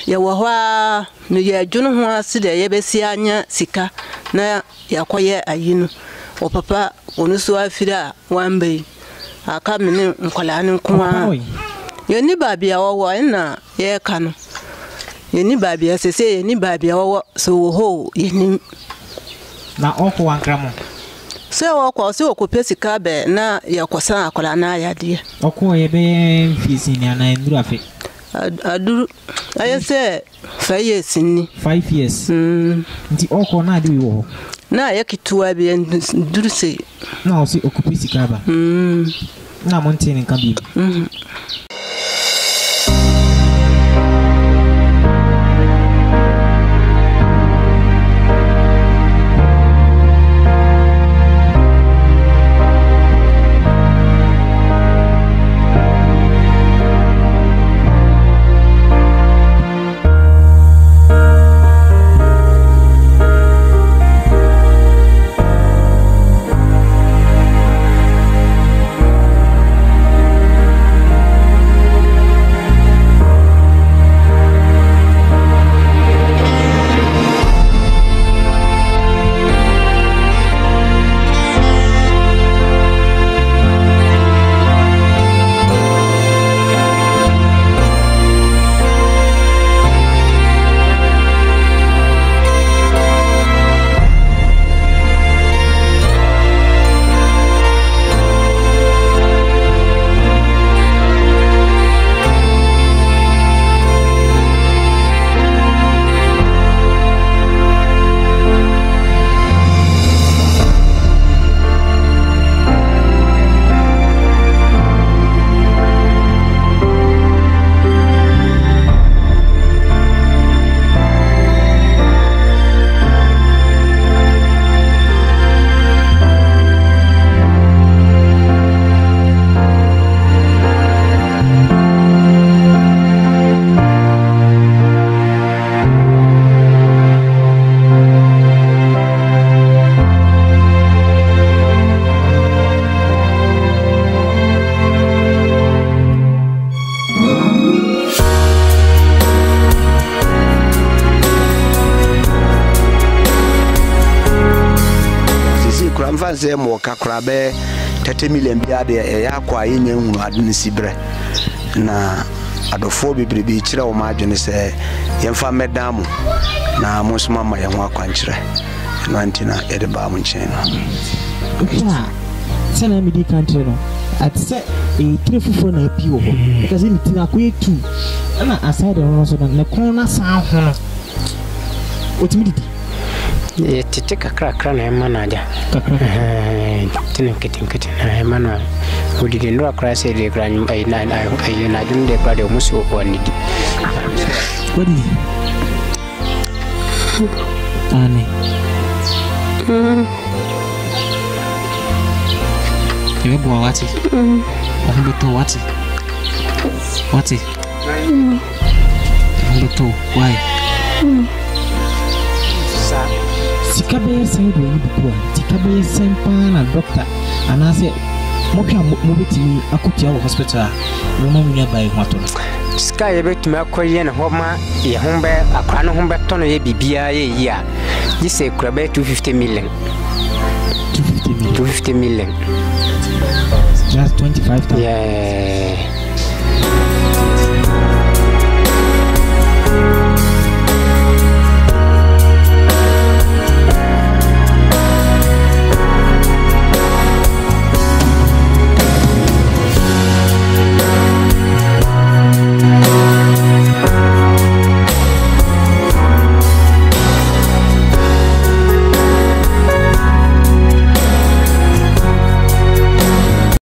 ya wahwa no ya dwunu ho ase de ye besi anya sika na yakoye ayinu o papa onu so afira wambe aka mene nkola ne nkoa ye ni babia wo na ye ka no ye ni babia sese ye ni babia wo so wo ho ye ni na okwo wankramo se okwo se okopɛ sika be na yakosa akola na ayade okwo ye be fisi ni ana nduru afi aduru ayese 5 years ni 5 years nti okwo na ade wo na yakituwa be nduru se na o se okopɛ sika ba na montini kan bi Mfanze mo kakra be 30 million bia de ya kwa yenye hunu adene sibre na adofo bebrebe kire o ma adwene se yemfa medamu na mosoma ma ye ho akwankire no antina ede ba mu nchen no sana mi di country no at say e trefufo na api wo because in tina ko etu na aside no so na kon na san ho no otimi di tete kakra na emanaja kakra kiti na emana udide ndo akra se de kra nyumba ina na dunde kwa de musu woni di wadi ane Iwe bwa wati Wahumbeto wati Wahumbeto why Sikabe said when you Sikabe sempa na doctor anase mopia mobetimi akutia wo hospital no ma munya bai hwato Sika ye betimi akoye na homa ye hombe akwa no hombe tono ye bibia ye yi a yise kurabe 250 million 250 million just 25,000 yeah